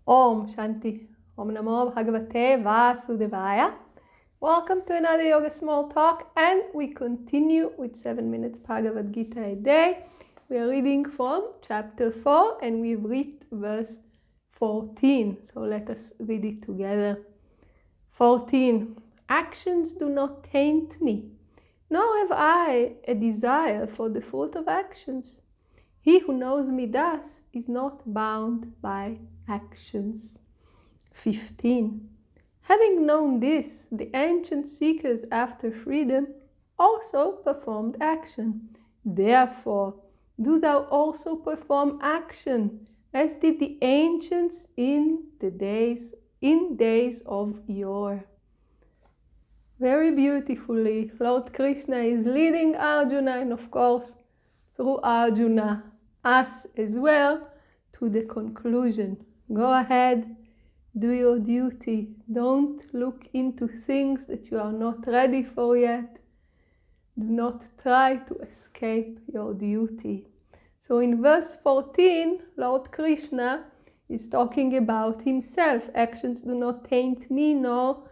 Om Shanti. Om Namo Bhagavate Vasudevaya. Welcome to another Yoga Small Talk, and we continue with 7 minutes Bhagavad Gita a day. We are reading from chapter 4 and we've reached verse 14. So let us read it together. 14. Actions do not taint me, nor have I a desire for the fruit of actions. He who knows me thus is not bound by actions. 15. Having known this, the ancient seekers after freedom also performed action. Therefore, do thou also perform action, as did the ancients in days of yore. Very beautifully, Lord Krishna is leading Arjuna, and of course, through Arjuna, us as well, to the conclusion. Go ahead, do your duty. Don't look into things that you are not ready for yet. Do not try to escape your duty. So in verse 14, Lord Krishna is talking about himself. Actions do not taint me, nor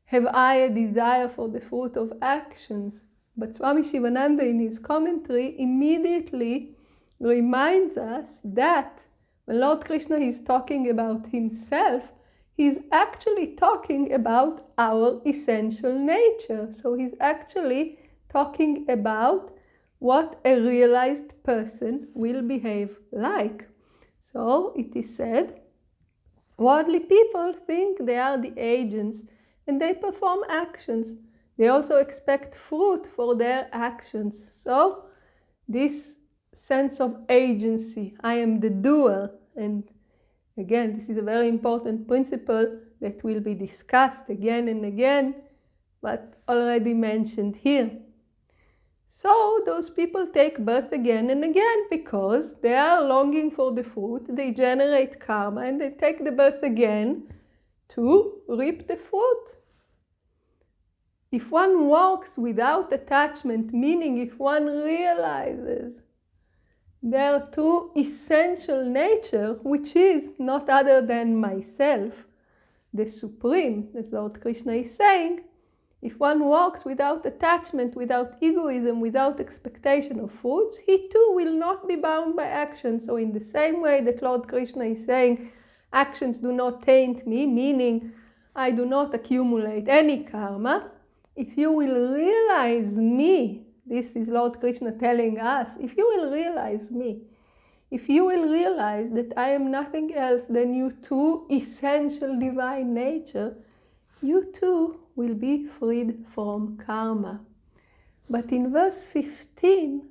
have I a desire for the fruit of actions. But Swami Shivananda in his commentary immediately reminds us that when Lord Krishna is talking about himself, he's actually talking about our essential nature. So he's actually talking about what a realized person will behave like. So it is said, worldly people think they are the agents and they perform actions. They also expect fruit for their actions. So this sense of agency, I am the doer, and again, this is a very important principle that will be discussed again and again, but already mentioned here. So those people take birth again and again because they are longing for the fruit, they generate karma, and they take the birth again to reap the fruit. If one walks without attachment, meaning if one realizes their true essential nature, which is not other than myself, the Supreme, as Lord Krishna is saying, if one walks without attachment, without egoism, without expectation of fruits, he too will not be bound by action. So in the same way that Lord Krishna is saying, actions do not taint me, meaning I do not accumulate any karma, if you will realize me, this is Lord Krishna telling us, if you will realize me, if you will realize that I am nothing else than your true essential divine nature, you too will be freed from karma. But in verse 15,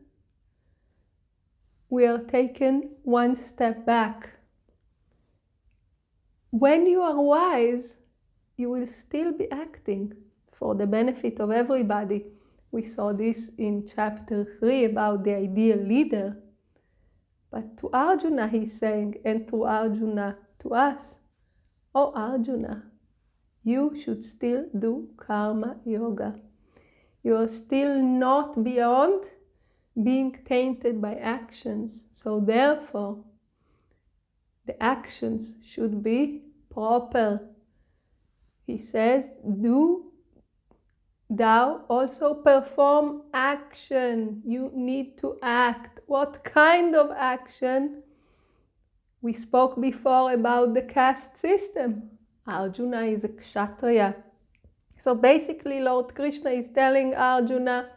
we are taken one step back. When you are wise, you will still be acting for the benefit of everybody. We saw this in chapter 3 about the ideal leader. But to Arjuna he's saying, and to Arjuna to us, oh Arjuna, you should still do karma yoga. You are still not beyond being tainted by actions. So therefore, the actions should be proper. He says, do thou also perform action. You need to act. What kind of action? We spoke before about the caste system. Arjuna is a kshatriya. So basically Lord Krishna is telling Arjuna,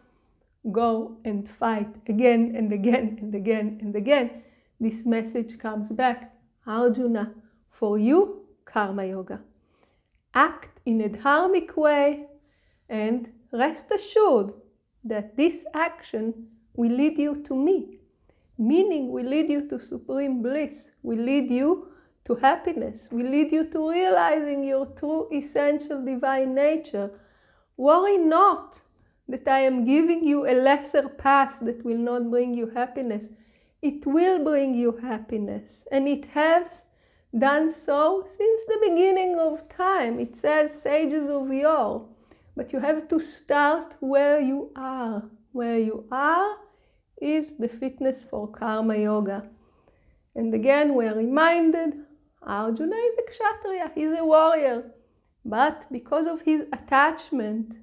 go and fight again and again and again and again. This message comes back. Arjuna, for you, karma yoga. Act in a dharmic way and rest assured that this action will lead you to me. Meaning will lead you to supreme bliss, will lead you to happiness, will lead you to realizing your true essential divine nature. Worry not that I am giving you a lesser path that will not bring you happiness. It will bring you happiness, and it has done so since the beginning of time. It says sages of yore, but you have to start where you are. Where you are is the fitness for karma yoga. And again, we are reminded, Arjuna is a kshatriya, he's a warrior. But because of his attachment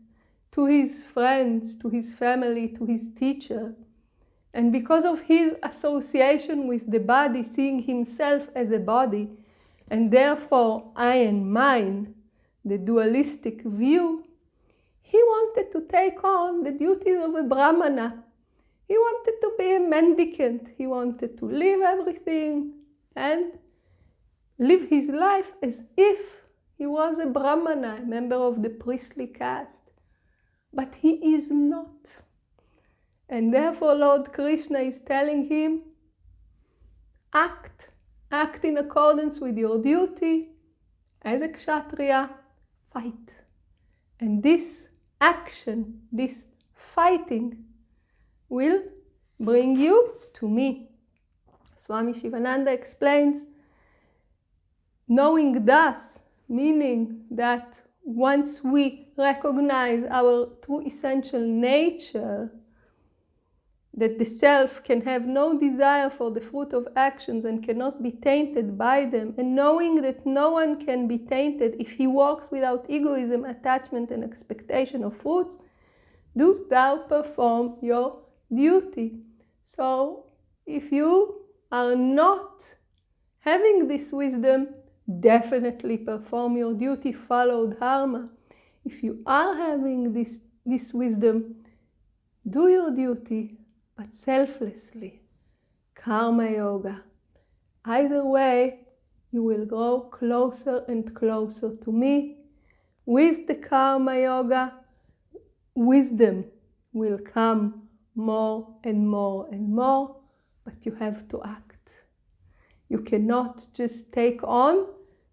to his friends, to his family, to his teacher, and because of his association with the body, seeing himself as a body, and therefore I and mine, the dualistic view, he wanted to take on the duties of a brahmana. He wanted to be a mendicant. He wanted to leave everything and live his life as if he was a brahmana, a member of the priestly caste. But he is not. And therefore Lord Krishna is telling him, act in accordance with your duty as a kshatriya, fight. And this action, this fighting, will bring you to me. Swami Shivananda explains, knowing thus, meaning that once we recognize our true essential nature, that the self can have no desire for the fruit of actions and cannot be tainted by them, and knowing that no one can be tainted if he walks without egoism, attachment, and expectation of fruits, do thou perform your duty. So, if you are not having this wisdom, definitely perform your duty, follow dharma. If you are having this wisdom, do your duty, but selflessly. Karma yoga. Either way, you will grow closer and closer to me. With the karma yoga, wisdom will come more and more and more, but you have to act. You cannot just take on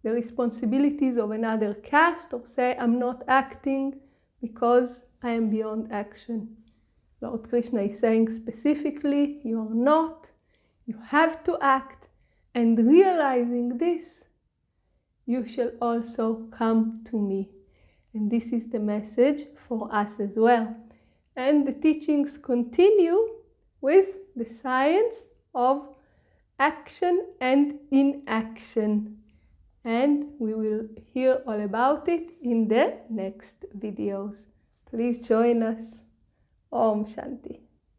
the responsibilities of another caste or say, I'm not acting because I am beyond action. Lord Krishna is saying specifically, you are not, you have to act, and realizing this, you shall also come to me. And this is the message for us as well. And the teachings continue with the science of action and inaction. And we will hear all about it in the next videos. Please join us. Om Shanti.